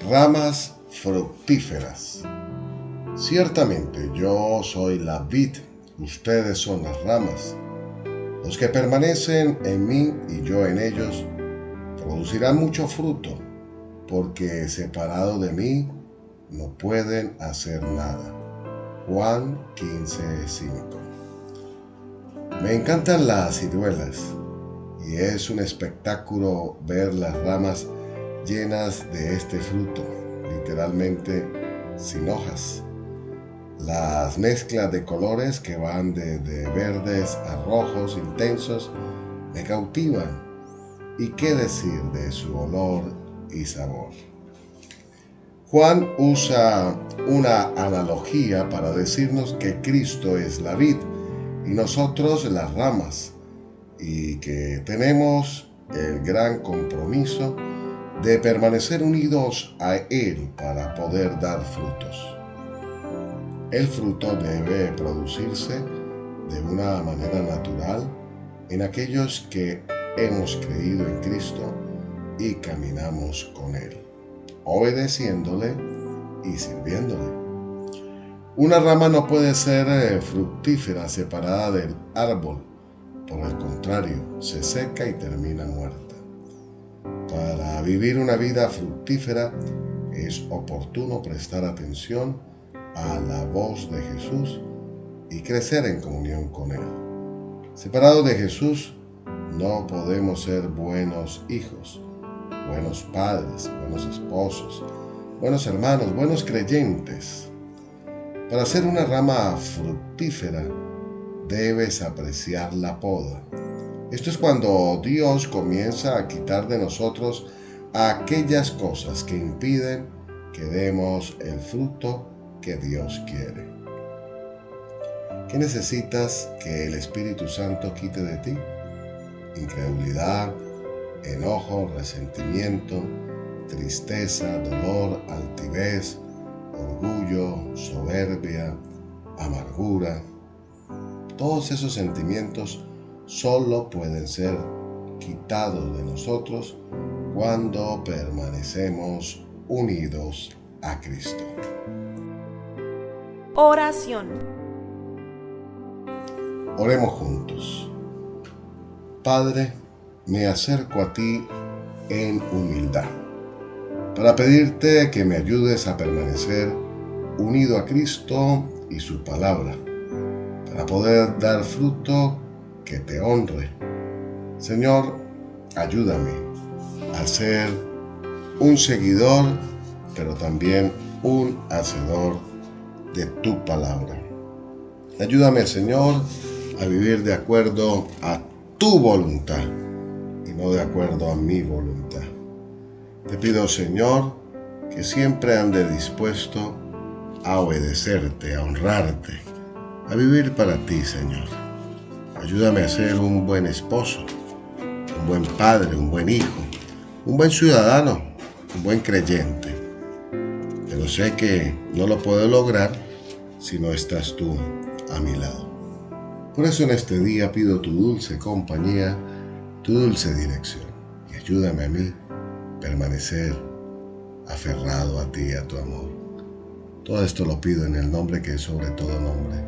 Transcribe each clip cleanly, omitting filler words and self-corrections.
Ramas fructíferas. Ciertamente yo soy la vid, ustedes son las ramas. Los que permanecen en mí y yo en ellos producirán mucho fruto, porque separado de mí no pueden hacer nada. Juan 15:5. Me encantan las ciruelas y es un espectáculo ver las ramas llenas de este fruto, literalmente sin hojas. Las mezclas de colores que van desde verdes a rojos intensos me cautivan. ¿Y qué decir de su olor y sabor? Juan usa una analogía para decirnos que Cristo es la vid y nosotros las ramas, y que tenemos el gran compromiso de permanecer unidos a Él para poder dar frutos. El fruto debe producirse de una manera natural en aquellos que hemos creído en Cristo y caminamos con Él, obedeciéndole y sirviéndole. Una rama no puede ser fructífera separada del árbol, por el contrario, se seca y termina muerta. Para vivir una vida fructífera es oportuno prestar atención a la voz de Jesús y crecer en comunión con Él. Separados de Jesús, no podemos ser buenos hijos, buenos padres, buenos esposos, buenos hermanos, buenos creyentes. Para ser una rama fructífera, debes apreciar la poda. Esto es cuando Dios comienza a quitar de nosotros aquellas cosas que impiden que demos el fruto que Dios quiere. ¿Qué necesitas que el Espíritu Santo quite de ti? Incredulidad, enojo, resentimiento, tristeza, dolor, altivez, orgullo, soberbia, amargura. Todos esos sentimientos solo pueden ser quitados de nosotros cuando permanecemos unidos a Cristo. Oración. Oremos juntos. Padre, me acerco a ti en humildad para pedirte que me ayudes a permanecer unido a Cristo y su palabra, para poder dar fruto que te honre. Señor, ayúdame a ser un seguidor, pero también un hacedor de tu palabra. Ayúdame, Señor, a vivir de acuerdo a tu voluntad y no de acuerdo a mi voluntad. Te pido, Señor, que siempre ande dispuesto a obedecerte, a honrarte, a vivir para ti, Señor. Ayúdame a ser un buen esposo, un buen padre, un buen hijo, un buen ciudadano, un buen creyente. Pero sé que no lo puedo lograr si no estás tú a mi lado. Por eso en este día pido tu dulce compañía, tu dulce dirección. Y ayúdame a mí a permanecer aferrado a ti y a tu amor. Todo esto lo pido en el nombre que es sobre todo nombre,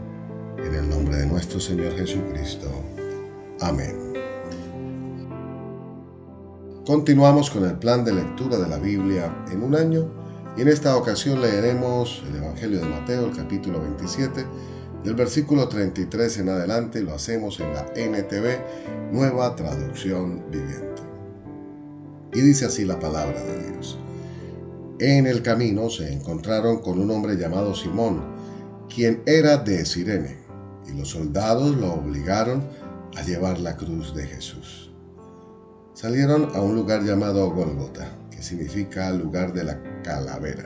en el nombre de nuestro Señor Jesucristo. Amén. Continuamos con el plan de lectura de la Biblia en un año y en esta ocasión leeremos el Evangelio de Mateo, el capítulo 27, del versículo 33 en adelante, y lo hacemos en la NTV, Nueva Traducción Viviente. Y dice así la palabra de Dios. En el camino se encontraron con un hombre llamado Simón, quien era de Cirene, y los soldados lo obligaron a llevar la cruz de Jesús. Salieron a un lugar llamado Gólgota, que significa lugar de la calavera.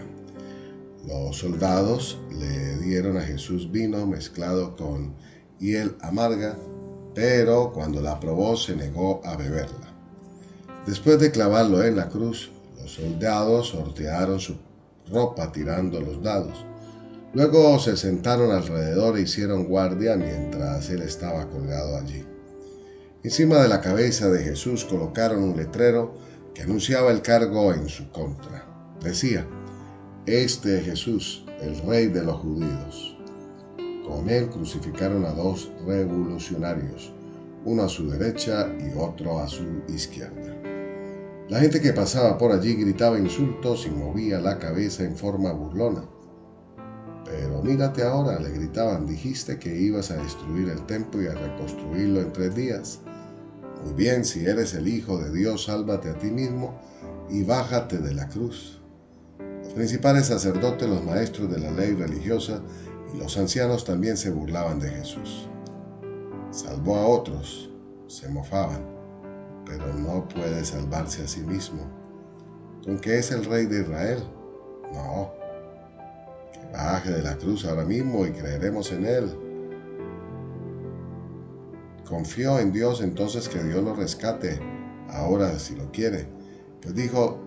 Los soldados le dieron a Jesús vino mezclado con hiel amarga, pero cuando la probó se negó a beberla. Después de clavarlo en la cruz, los soldados sortearon su ropa tirando los dados. Luego se sentaron alrededor e hicieron guardia mientras él estaba colgado allí. Encima de la cabeza de Jesús colocaron un letrero que anunciaba el cargo en su contra. Decía: Este es Jesús, el Rey de los judíos. Con él crucificaron a dos revolucionarios, uno a su derecha y otro a su izquierda. La gente que pasaba por allí gritaba insultos y movía la cabeza en forma burlona. Pero mírate ahora, le gritaban, dijiste que ibas a destruir el templo y a reconstruirlo en 3 días. Muy bien, si eres el Hijo de Dios, sálvate a ti mismo y bájate de la cruz. Los principales sacerdotes, los maestros de la ley religiosa y los ancianos también se burlaban de Jesús. Salvó a otros, se mofaban, pero no puede salvarse a sí mismo. ¿Con qué es el Rey de Israel? No, que baje de la cruz ahora mismo y creeremos en él. Confió en Dios, entonces que Dios lo rescate, ahora si lo quiere. Pues dijo,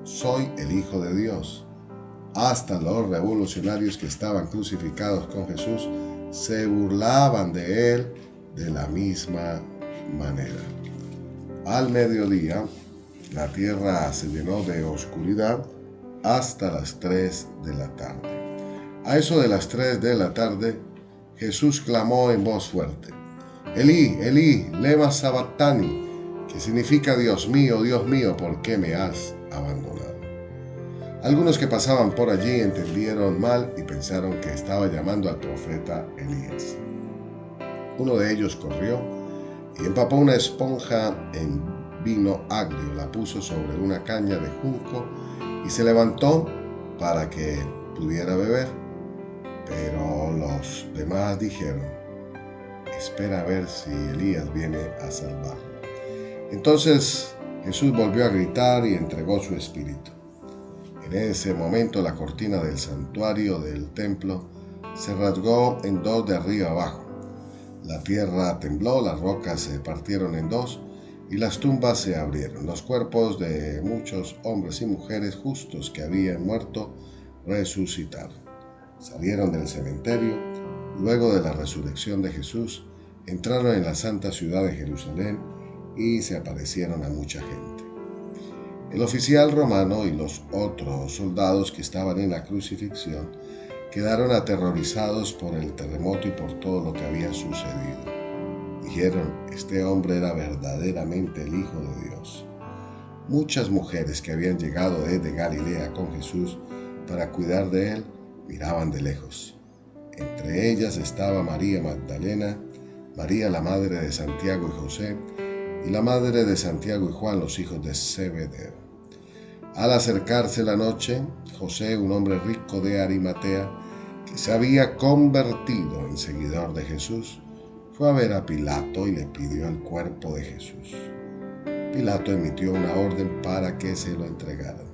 soy el Hijo de Dios. Hasta los revolucionarios que estaban crucificados con Jesús se burlaban de él de la misma manera. Al mediodía, la tierra se llenó de oscuridad hasta las 3 de la tarde. A eso de las 3 de la tarde, Jesús clamó en voz fuerte, Elí, Elí, lema sabactani, que significa Dios mío, ¿por qué me has abandonado? Algunos que pasaban por allí entendieron mal y pensaron que estaba llamando al profeta Elías. Uno de ellos corrió y empapó una esponja en vino agrio, la puso sobre una caña de junco y se levantó para que pudiera beber. Pero los demás dijeron, espera a ver si Elías viene a salvarlo. Entonces Jesús volvió a gritar y entregó su espíritu. En ese momento la cortina del santuario del templo se rasgó en 2 de arriba abajo. La tierra tembló, las rocas se partieron en 2 y las tumbas se abrieron. Los cuerpos de muchos hombres y mujeres justos que habían muerto resucitaron. Salieron del cementerio, luego de la resurrección de Jesús, entraron en la santa ciudad de Jerusalén y se aparecieron a mucha gente. El oficial romano y los otros soldados que estaban en la crucifixión quedaron aterrorizados por el terremoto y por todo lo que había sucedido. Dijeron, este hombre era verdaderamente el Hijo de Dios. Muchas mujeres que habían llegado desde Galilea con Jesús para cuidar de él, miraban de lejos. Entre ellas estaba María Magdalena, María la madre de Santiago y José, y la madre de Santiago y Juan, los hijos de Zebedeo. Al acercarse la noche, José, un hombre rico de Arimatea, que se había convertido en seguidor de Jesús, fue a ver a Pilato y le pidió el cuerpo de Jesús. Pilato emitió una orden para que se lo entregaran.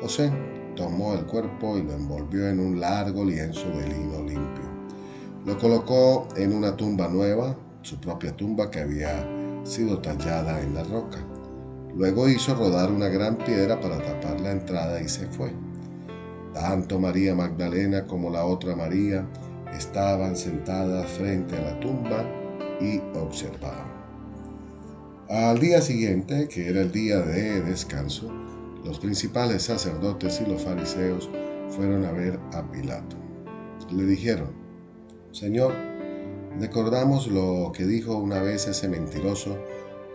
José tomó el cuerpo y lo envolvió en un largo lienzo de lino limpio. Lo colocó en una tumba nueva, su propia tumba que había sido tallada en la roca. Luego hizo rodar una gran piedra para tapar la entrada y se fue. Tanto María Magdalena como la otra María estaban sentadas frente a la tumba y observaban. Al día siguiente, que era el día de descanso, los principales sacerdotes y los fariseos fueron a ver a Pilato. Le dijeron, Señor, recordamos lo que dijo una vez ese mentiroso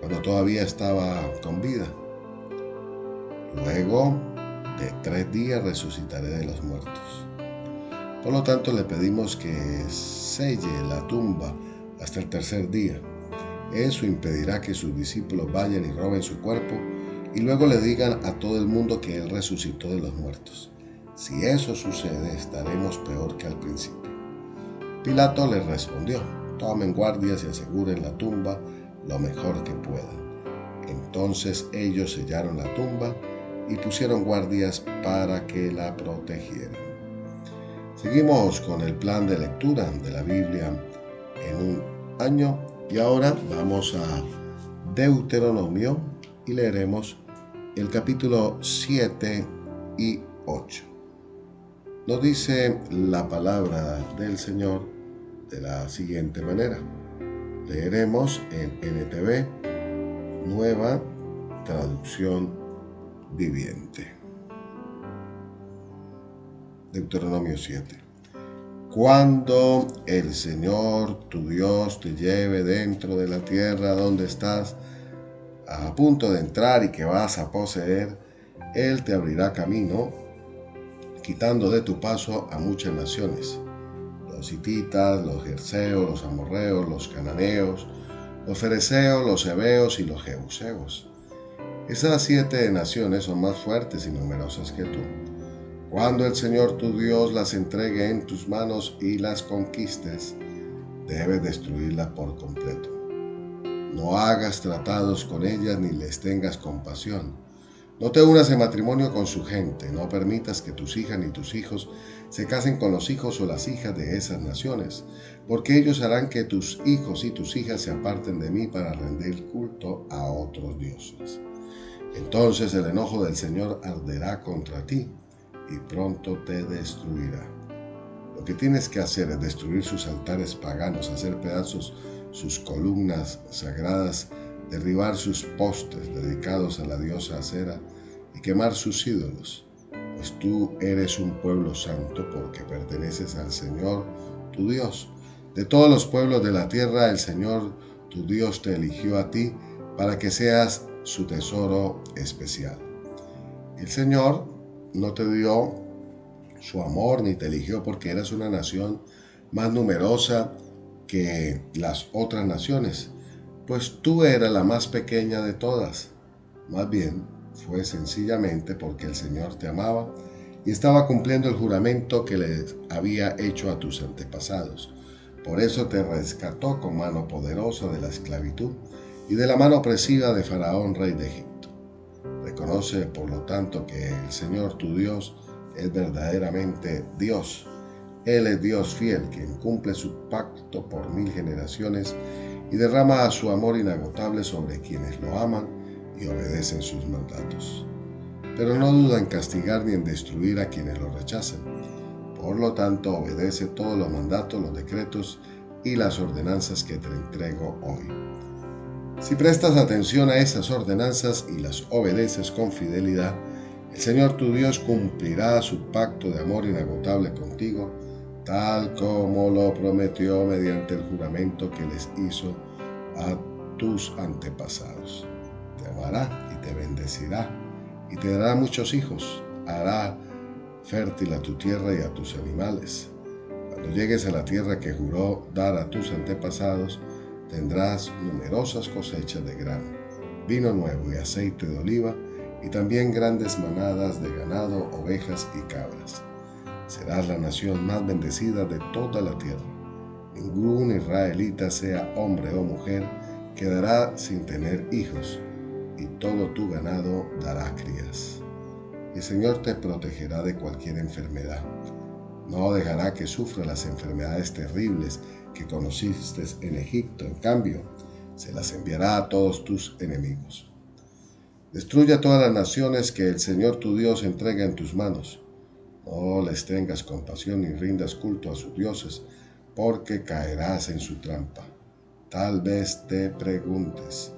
cuando todavía estaba con vida. Luego de 3 días resucitaré de los muertos. Por lo tanto, le pedimos que selle la tumba hasta el 3er día. Eso impedirá que sus discípulos vayan y roben su cuerpo y luego le digan a todo el mundo que él resucitó de los muertos. Si eso sucede, estaremos peor que al principio. Pilato les respondió, tomen guardias y aseguren la tumba lo mejor que puedan. Entonces ellos sellaron la tumba y pusieron guardias para que la protegieran. Seguimos con el plan de lectura de la Biblia en un año y ahora vamos a Deuteronomio y leeremos el capítulo 7 y 8. Nos dice la palabra del Señor de la siguiente manera. Leeremos en NTV, Nueva Traducción Viviente. Deuteronomio 7. Cuando el Señor tu Dios te lleve dentro de la tierra donde estás a punto de entrar y que vas a poseer, Él te abrirá camino, quitando de tu paso a muchas naciones: los hititas, los gerzeos, los amorreos, los cananeos, los fereceos, los heveos y los jebuseos. Esas 7 naciones son más fuertes y numerosas que tú. Cuando el Señor tu Dios las entregue en tus manos y las conquistes, debes destruirlas por completo. No hagas tratados con ellas ni les tengas compasión. No te unas en matrimonio con su gente. No permitas que tus hijas ni tus hijos se casen con los hijos o las hijas de esas naciones, porque ellos harán que tus hijos y tus hijas se aparten de mí para rendir culto a otros dioses. Entonces el enojo del Señor arderá contra ti y pronto te destruirá. Lo que tienes que hacer es destruir sus altares paganos, hacer pedazos sus columnas sagradas, derribar sus postes dedicados a la diosa Acera y quemar sus ídolos, pues tú eres un pueblo santo porque perteneces al Señor tu Dios. De todos los pueblos de la tierra, el Señor tu Dios te eligió a ti para que seas su tesoro especial. El Señor no te dio su amor ni te eligió porque eras una nación más numerosa que las otras naciones, pues tú eras la más pequeña de todas. Más bien, fue sencillamente porque el Señor te amaba y estaba cumpliendo el juramento que les había hecho a tus antepasados. Por eso te rescató con mano poderosa de la esclavitud y de la mano opresiva de Faraón, rey de Egipto. Reconoce, por lo tanto, que el Señor tu Dios es verdaderamente Dios. Él es Dios fiel, quien cumple su pacto por 1000 generaciones y derrama su amor inagotable sobre quienes lo aman y obedecen sus mandatos. Pero no duda en castigar ni en destruir a quienes lo rechacen. Por lo tanto, obedece todos los mandatos, los decretos y las ordenanzas que te entrego hoy. Si prestas atención a esas ordenanzas y las obedeces con fidelidad, el Señor tu Dios cumplirá su pacto de amor inagotable contigo, tal como lo prometió mediante el juramento que les hizo a tus antepasados. Te amará y te bendecirá, y te dará muchos hijos. Hará fértil a tu tierra y a tus animales. Cuando llegues a la tierra que juró dar a tus antepasados, tendrás numerosas cosechas de grano, vino nuevo y aceite de oliva, y también grandes manadas de ganado, ovejas y cabras. Serás la nación más bendecida de toda la tierra. Ningún israelita, sea hombre o mujer, quedará sin tener hijos, y todo tu ganado dará crías. El Señor te protegerá de cualquier enfermedad. No dejará que sufra las enfermedades terribles que conociste en Egipto. En cambio, se las enviará a todos tus enemigos. Destruye a todas las naciones que el Señor tu Dios entrega en tus manos. No les tengas compasión ni rindas culto a sus dioses, porque caerás en su trampa. Tal vez te preguntes,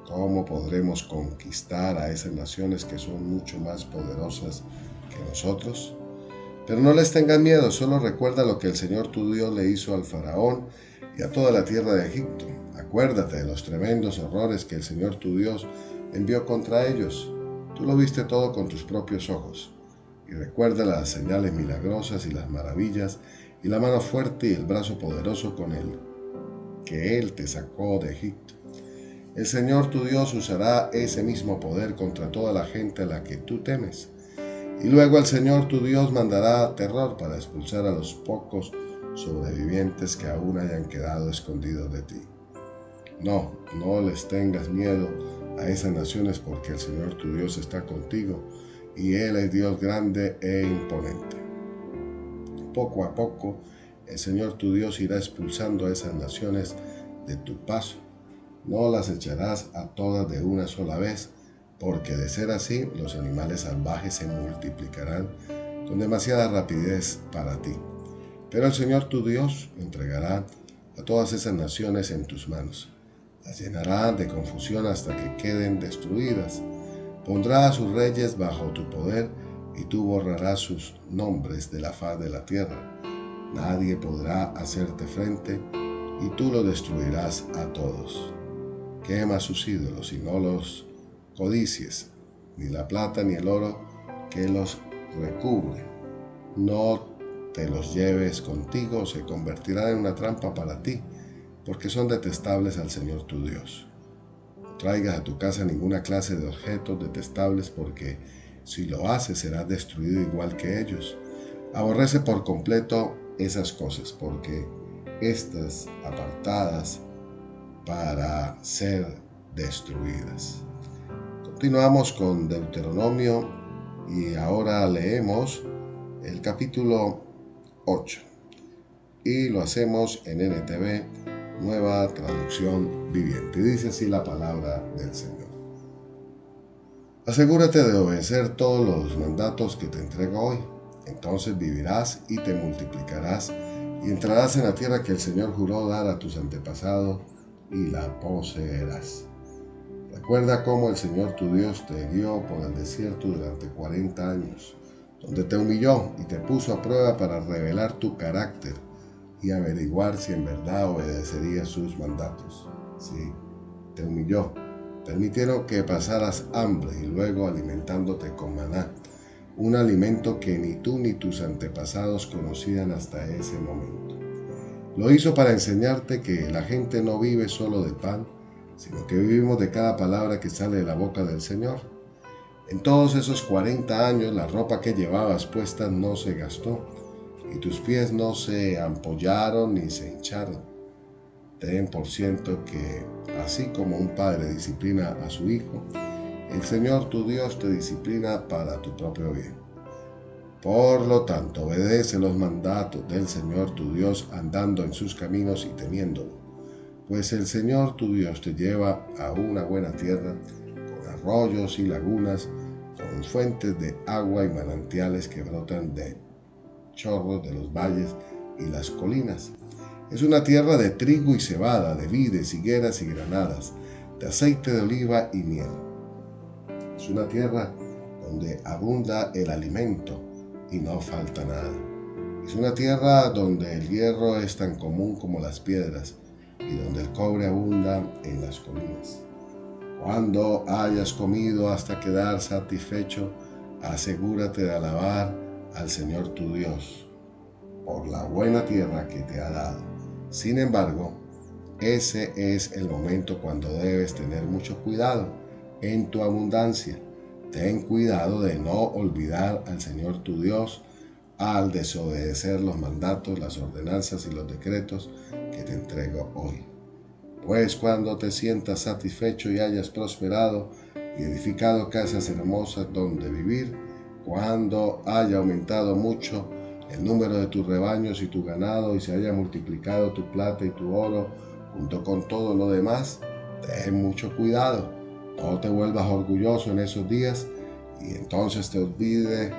¿cómo podremos conquistar a esas naciones que son mucho más poderosas que nosotros? Pero no les tengas miedo, solo recuerda lo que el Señor tu Dios le hizo al faraón y a toda la tierra de Egipto. Acuérdate de los tremendos horrores que el Señor tu Dios envió contra ellos. Tú lo viste todo con tus propios ojos. Y recuerda las señales milagrosas y las maravillas, y la mano fuerte y el brazo poderoso con él, que Él te sacó de Egipto. El Señor tu Dios usará ese mismo poder contra toda la gente a la que tú temes. Y luego el Señor tu Dios mandará terror para expulsar a los pocos sobrevivientes que aún hayan quedado escondidos de ti. No les tengas miedo a esas naciones, porque el Señor tu Dios está contigo y Él es Dios grande e imponente. Poco a poco, el Señor tu Dios irá expulsando a esas naciones de tu paso. No las echarás a todas de una sola vez, porque de ser así, los animales salvajes se multiplicarán con demasiada rapidez para ti. Pero el Señor tu Dios entregará a todas esas naciones en tus manos. Las llenará de confusión hasta que queden destruidas. Pondrá a sus reyes bajo tu poder y tú borrarás sus nombres de la faz de la tierra. Nadie podrá hacerte frente, y tú lo destruirás a todos. Quema sus ídolos y no los codicies, ni la plata ni el oro que los recubre. No te los lleves contigo, se convertirán en una trampa para ti, porque son detestables al Señor tu Dios. No traigas a tu casa ninguna clase de objetos detestables, porque si lo haces serás destruido igual que ellos. Aborrece por completo esas cosas, porque estas apartadas para ser destruidas. Continuamos con Deuteronomio y ahora leemos el capítulo 8 y lo hacemos en NTV, Nueva Traducción Viviente. Dice así la palabra del Señor. Asegúrate de obedecer todos los mandatos que te entrego hoy. Entonces vivirás y te multiplicarás y entrarás en la tierra que el Señor juró dar a tus antepasados y la poseerás. Recuerda cómo el Señor tu Dios te guió por el desierto durante 40 años, donde te humilló y te puso a prueba para revelar tu carácter y averiguar si en verdad obedecerías sus mandatos. Sí, te humilló. Permitieron que pasaras hambre y luego alimentándote con maná, un alimento que ni tú ni tus antepasados conocían hasta ese momento. Lo hizo para enseñarte que la gente no vive solo de pan, sino que vivimos de cada palabra que sale de la boca del Señor. En todos esos 40 años la ropa que llevabas puesta no se gastó, y tus pies no se ampollaron ni se hincharon. Ten por cierto que, así como un padre disciplina a su hijo, el Señor tu Dios te disciplina para tu propio bien. Por lo tanto, obedece los mandatos del Señor tu Dios andando en sus caminos y temiéndolo, pues el Señor tu Dios te lleva a una buena tierra, con arroyos y lagunas, con fuentes de agua y manantiales que brotan de chorros de los valles y las colinas. Es una tierra de trigo y cebada, de vides, higueras y granadas, de aceite de oliva y miel. Es una tierra donde abunda el alimento y no falta nada. Es una tierra donde el hierro es tan común como las piedras y donde el cobre abunda en las colinas. Cuando hayas comido hasta quedar satisfecho, asegúrate de alabar al Señor tu Dios por la buena tierra que te ha dado. Sin embargo, ese es el momento cuando debes tener mucho cuidado en tu abundancia. Ten cuidado de no olvidar al Señor tu Dios al desobedecer los mandatos, las ordenanzas y los decretos que te entrego hoy. Pues cuando te sientas satisfecho y hayas prosperado y edificado casas hermosas donde vivir, cuando haya aumentado mucho el número de tus rebaños y tu ganado y se haya multiplicado tu plata y tu oro junto con todo lo demás, ten mucho cuidado. No te vuelvas orgulloso en esos días y entonces te olvides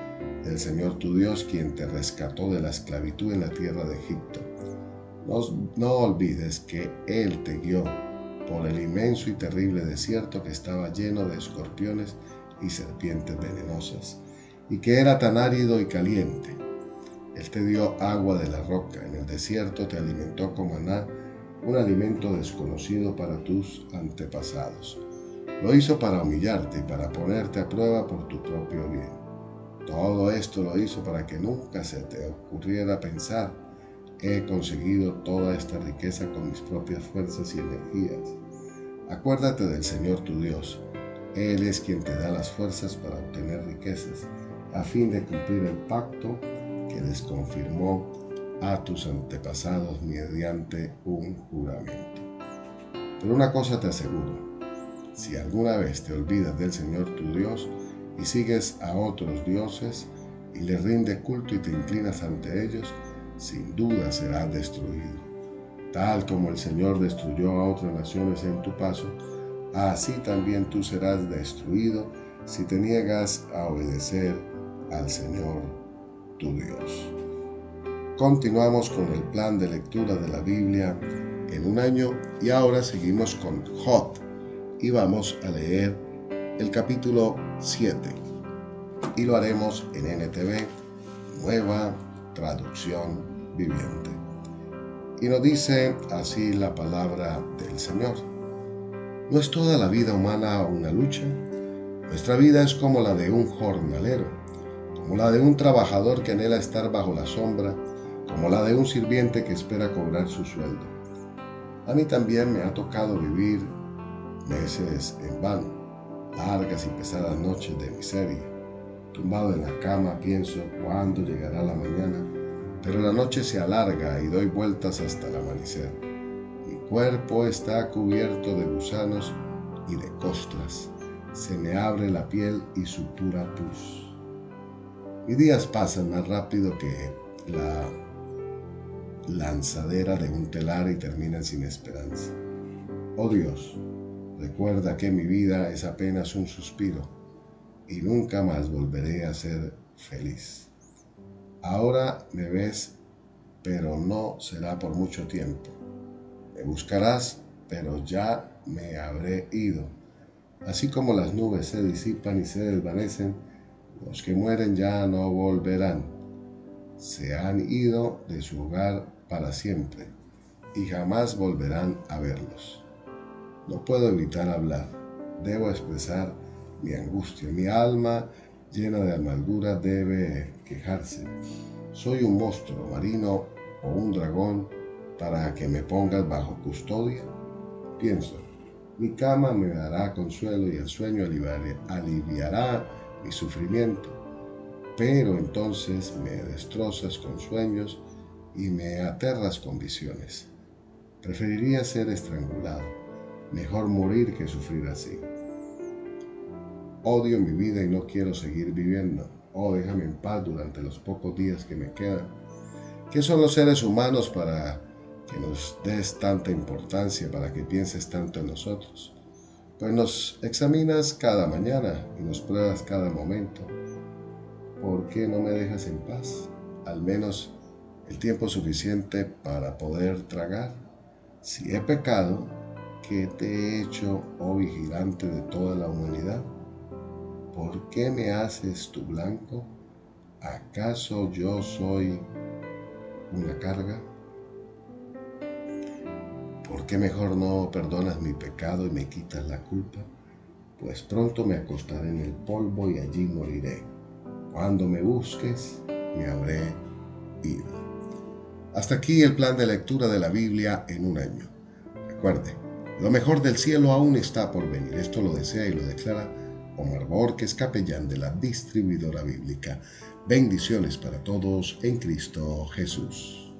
del Señor tu Dios, quien te rescató de la esclavitud en la tierra de Egipto. No olvides que Él te guió por el inmenso y terrible desierto que estaba lleno de escorpiones y serpientes venenosas, y que era tan árido y caliente. Él te dio agua de la roca, en el desierto te alimentó con maná, un alimento desconocido para tus antepasados. Lo hizo para humillarte y para ponerte a prueba por tu propio bien. Todo esto lo hizo para que nunca se te ocurriera pensar: he conseguido toda esta riqueza con mis propias fuerzas y energías. Acuérdate del Señor tu Dios. Él es quien te da las fuerzas para obtener riquezas, a fin de cumplir el pacto que les confirmó a tus antepasados mediante un juramento. Pero una cosa te aseguro: si alguna vez te olvidas del Señor tu Dios y sigues a otros dioses y les rindes culto y te inclinas ante ellos, sin duda serás destruido. Tal como el Señor destruyó a otras naciones en tu paso, así también tú serás destruido si te niegas a obedecer al Señor tu Dios. Continuamos con el plan de lectura de la Biblia en un año y ahora seguimos con Job y vamos a leer el capítulo 7. y lo haremos en NTV, Nueva Traducción Viviente. Y nos dice así la palabra del Señor. ¿No es toda la vida humana una lucha? Nuestra vida es como la de un jornalero, como la de un trabajador que anhela estar bajo la sombra, como la de un sirviente que espera cobrar su sueldo. A mí también me ha tocado vivir meses en vano, largas y pesadas noches de miseria. Tumbado en la cama pienso cuándo llegará la mañana, pero la noche se alarga y doy vueltas hasta el amanecer. Mi cuerpo está cubierto de gusanos y de costras. Se me abre la piel y supura pus. Mis días pasan más rápido que la lanzadera de un telar y terminan sin esperanza. Oh Dios, recuerda que mi vida es apenas un suspiro y nunca más volveré a ser feliz. Ahora me ves, pero no será por mucho tiempo. Me buscarás, pero ya me habré ido. Así como las nubes se disipan y se desvanecen, los que mueren ya no volverán. Se han ido de su hogar para siempre y jamás volverán a verlos. No puedo evitar hablar. Debo expresar mi angustia. Mi alma, llena de amargura, debe quejarse. ¿Soy un monstruo marino o un dragón para que me pongas bajo custodia? Pienso, mi cama me dará consuelo y el sueño aliviará mi sufrimiento. Pero entonces me destrozas con sueños y me aterras con visiones. Preferiría ser estrangulado. Mejor morir que sufrir así. Odio mi vida y no quiero seguir viviendo. Oh, déjame en paz durante los pocos días que me quedan. ¿Qué son los seres humanos para que nos des tanta importancia, para que pienses tanto en nosotros? Pues nos examinas cada mañana y nos pruebas cada momento. ¿Por qué no me dejas en paz? Al menos el tiempo suficiente para poder tragar. Si he pecado, ¿qué te he hecho, oh vigilante de toda la humanidad? ¿Por qué me haces tu blanco? ¿Acaso yo soy una carga? ¿Por qué mejor no perdonas mi pecado y me quitas la culpa? Pues pronto me acostaré en el polvo y allí moriré. Cuando me busques, me habré ido. Hasta aquí el plan de lectura de la Biblia en un año. Recuerde, lo mejor del cielo aún está por venir. Esto lo desea y lo declara Omar Borges, capellán de la distribuidora bíblica. Bendiciones para todos en Cristo Jesús.